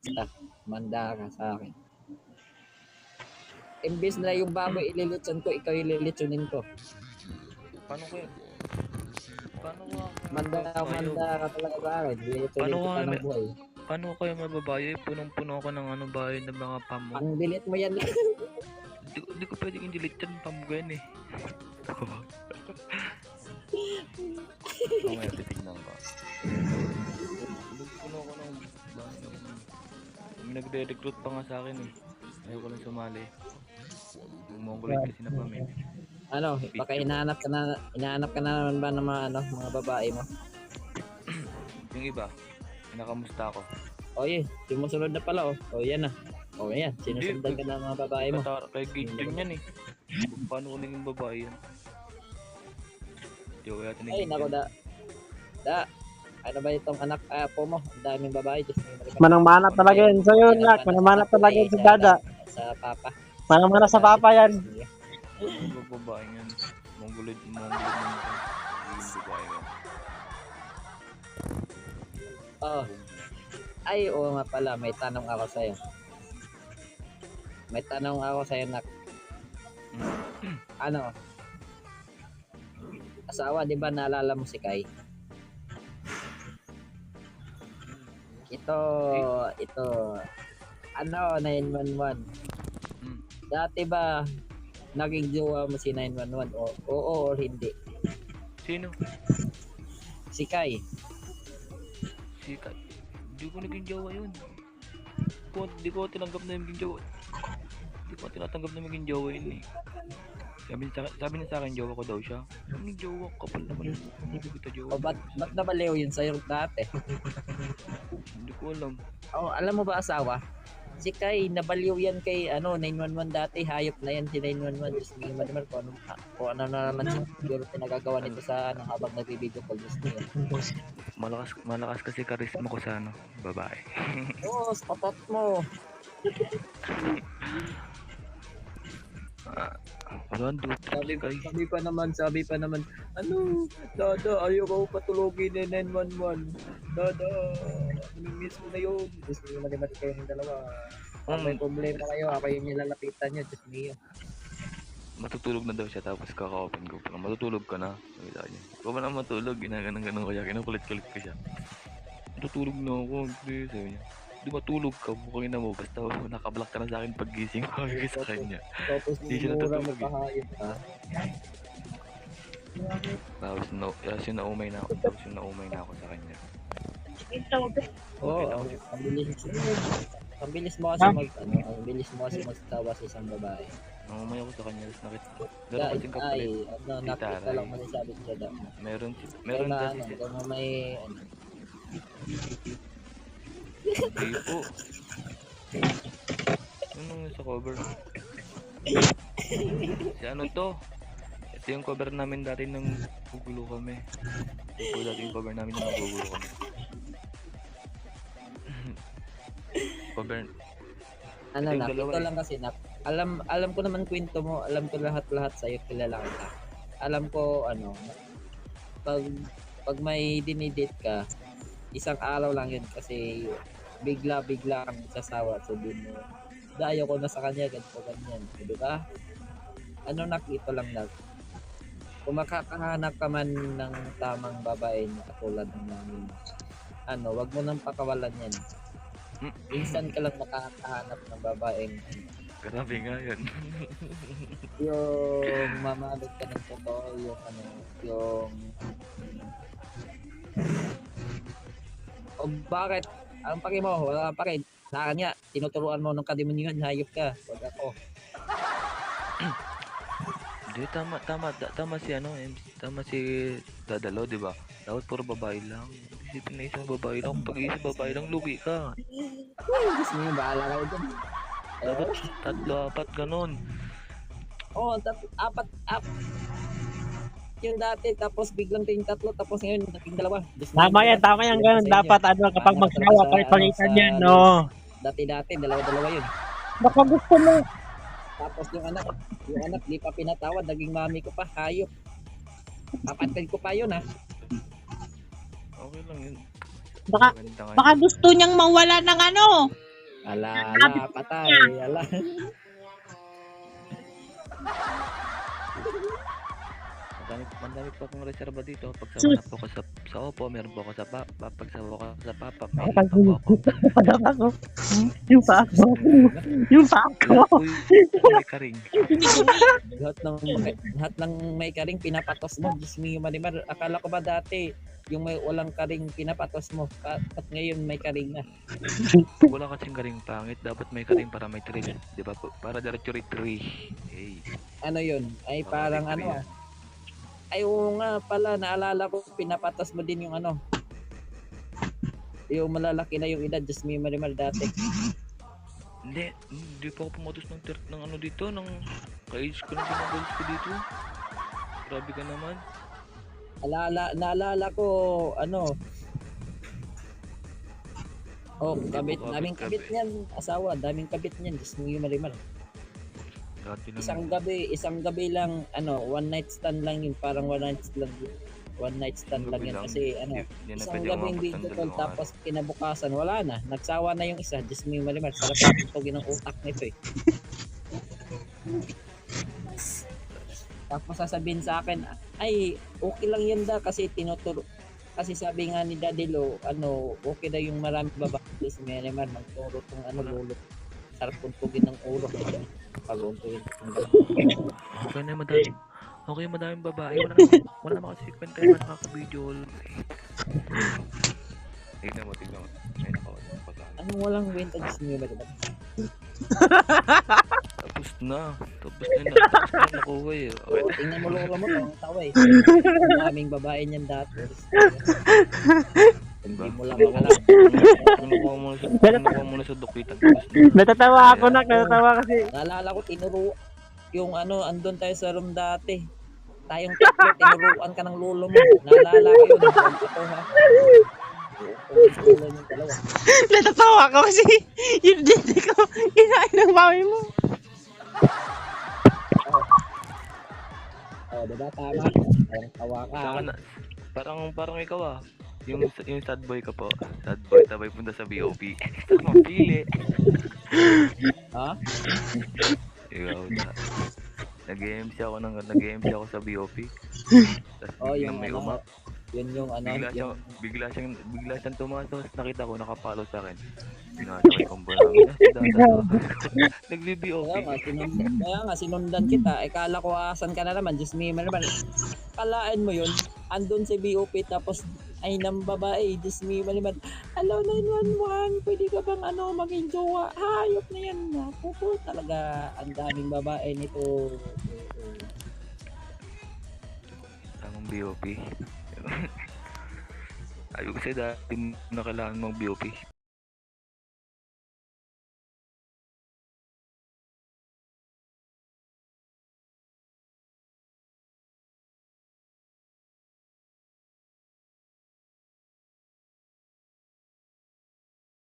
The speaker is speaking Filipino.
Basta, manda ka sa akin. Imbis na yung baboy ililitson ko, ikaw ililitsonin ko. Paano ko yun? Paano ko Manda ka talaga sa akin. Ililitsonin Paano kita ng buhay. Paano kayo mababayo? Punong-puno ako ng bahay ng mga pamo. Ang delete mo yan. Hindi ko pwedeng i-delete yan. Pamo ko yan eh. Mamaya titignan ko. Puno ko ng bahay. May nagre-recruit pa nga sa akin eh. Ayoko lang sumali. Mongoloid kasi na pam eh. Ano, baka inaanap ka na naman ba ng mga babae mo? Yung iba, pinakamusta ako. O yun, sumusunod na pala o yan na. O yan, sinusundan ka ng mga babae mo. Kay gate yun yan eh. Paano ko naging babae yan? Hindi ko yata naging. Ay, nako da. Ano ba itong anak po mo? Ang daming babae. Manang-mana talaga yan sa'yo, Nak. Manang-mana talaga yan si Dada. Sa papa. Manang-mana sa papa yan. Ano babae yan? Mongoloid naman ito. Yung babae yan. Oh. Ay, oo nga pala. May tanong ako sa'yo. Nak. Ano? Asawa, di ba naalala mo si Kai? Ito. Ano, 911. Dati ba naging jowa mo si 911? Oo or hindi? Sino? Si Kai. Si Kai. Hindi ko naging jowa yun. Hindi ko tinanggap na maging jowa. Hindi ko tinatanggap na maging jowa yun eh. Sabi niya sa akin, jowa ko daw siya. Anong jowa? Kapal naman. Hindi ko kita jowa. Ba't nabaliw yun sa'yo dati? Hindi ko alam. Alam mo ba asawa? Si Kai, nabaliw yan kay 911 dati. Hayop na yan si 911. Diyos mo naman kung ano na naman siguro pinagagawa nito sa habang nagbibideo call. Diyos mo. Malakas kasi karisma ko sa babae. Oo, patot mo. Sabi pa naman, Dada, ayaw ko patulogin ni 911. Dada, miss mo na yun. Diyos mo, mali-mali kayo ng dalawa. May problema kayo, ako yung nilalapitan nyo. Diyos mo. Matutulog na daw siya tapos kaka-open ko pa. Matutulog ka na. Sabi sa kanya. Ikaw ba na matulog? Ginaganon ko siya. Kinukulit-kulit ko siya. Matutulog na ako. Sabi niya. Di matulog ka, mukhang ina mo, basta nakablock ka na sa akin pag gising ko sa kanya. Tapos mura mo kahayop ha. Tapos naumay na ako sa kanya. Oo, ang bilis mo kasi magtawa sa isang babae. Naumay ako sa kanya, tapos meron kasing kapalit. Nakita lang masasabi ko siya daw. Meron kasi siya. May Hindi po. Ano sa cover? Si ano to? Ito yung cover namin dati nang gugulo kami. Ito dati yung cover namin nang gugulo kami. Cover. Ano na, ito lang kasi na. Alam ko naman kwento mo, alam ko lahat sa iyo, kilala kita. Alam ko pag may dinidate ka, isang araw lang yun kasi bigla kang sasawa, sabihin mo dayo ko na sa kanya ganyan, di ba? Ano, nakita lang na kung makakahanap ka man ng tamang babae na katulad ng namin, wag mo nang pakawalan yan. Minsan ka lang makakahanap ng babaeng Grabe nga yun. yung mamalit ka ng totoo, o bakit? Ang pake mo, wala kang pake. Sa kanya, tinuturuan mo ng kademonyohan, hayop ka. Wag ako. Hindi, tama si Dadalo, di ba? Dapat puro babae lang. Isipin na isang babae lang. Pag isang babae lang, lugi ka. Gusto mo yung bahala kayo dyan. Dapat 3-4 ganun. Oo, apat. Yung dati, tapos biglang tingin 3, tapos ngayon naging 2. Tama yan, ganun. Dapat kapag magsawa, palitan yan, no? Dati, dalawa yun. Baka gusto mo. Tapos yung anak, di pa pinatawad, naging mami ko pa, hayop. Kapatid ko pa yun, ha? Okay lang yun. Baka gusto niyang mawala ng Ala, patay. Ala. Mandami pa akong reserba dito. Pag sawanap po ko sa Oppo, meron po ako sa Papa. Pag sawa ko sa Papa, meron pa po ako. Padang ako. Yung pa ako. Yung pa ako. Uy, may karing. Lahat ng may karing pinapatos mo. Diyos mo yung malimar. Akala ko ba dati yung may walang karing pinapatos mo. At ngayon may karing na. Pag wala kasing karing pangit, dapat may karing para may thrill. Di ba po? Para diretso retry. Hey. Ano yun? Ay Baka parang may ano thrill. Ay oo nga pala. Naalala ko pinapatos mo din yung ano. Yung malalaki na yung edad. Diyos mo yung malimar dati. Hindi pa ako pumatos ng ano dito, ng ka-age ko ng ginagalis ko dito. Grabe ka naman. Naalala ko ano. Oh, Hindi kabit. po Daming kabit niyan. Asawa. Daming kabit niyan. Diyos mo yung malimar. Dati lang. Isang gabi lang, ano, one night stand lang yun, parang one night stand lang yan kasi ano, isang gabing video call tapos kinabukasan wala na, nagsawa na yung isa. Diyos mo yung malimar, sarap ang tugin ng utak nito eh. Tapos sasabihin sa akin, ay okay lang yun da kasi tinuturo, kasi sabi nga ni Daddy Lo, ano, okay na yung maraming babae. Diyos mo yung malimar, magturo tong ano, lulot, sarap kong tugin ng ulo pag-untugin. Okay na madami. Okay, madaming babae. Wala naman kasi kwenta yung nakaka-video. Tignan mo. May nakawala ng pagkaan. Anong walang kwenta, Diyos mo yung malimar? Tapos na nakuha eh. Okay. Tingnan mo lola mo, tawa eh. Ang daming babae niyan dati. Hindi mo lang alam. Nakuha mo na sa dukitan. Natatawa ako natatawa kasi. Naalala ko, tinuro yung ano, andun tayo sa room dati. Tayong tatlo, tinuruan ka ng lolo mo. Naalala ko yun. Ito ha. Yung dalawa. Natatawa ako kasi yung dede ko kinain ng bawi mo. Oh, diba tama? Parang tawa ka. Saka na, parang ikaw ah. Yung sad boy ka po. Sad boy, tabay punta sa BOP. Mapili. Ha? Ikaw na. Nag-MC ako sa BOP. Tapos Oh, biglang yung may ano, umap. yun yung ano, yung, Bigla siyang tumatos. Nakita ko nakapalo sa akin. Sinasakay kong namin. Nag-BOP. kaya nga, sinundan kita. Kala ko asan ka na naman. Diyos me naman. Kalaan mo yun. Andun si BOP tapos ay ng babae. Diyos me naman. Hello 911. Pwede ka bang ano maging jowa? Hayop na yan. Pupo talaga. Ang daming babae nito. Tamang BOP. Ayok kasi dati na kailangan mong BOP.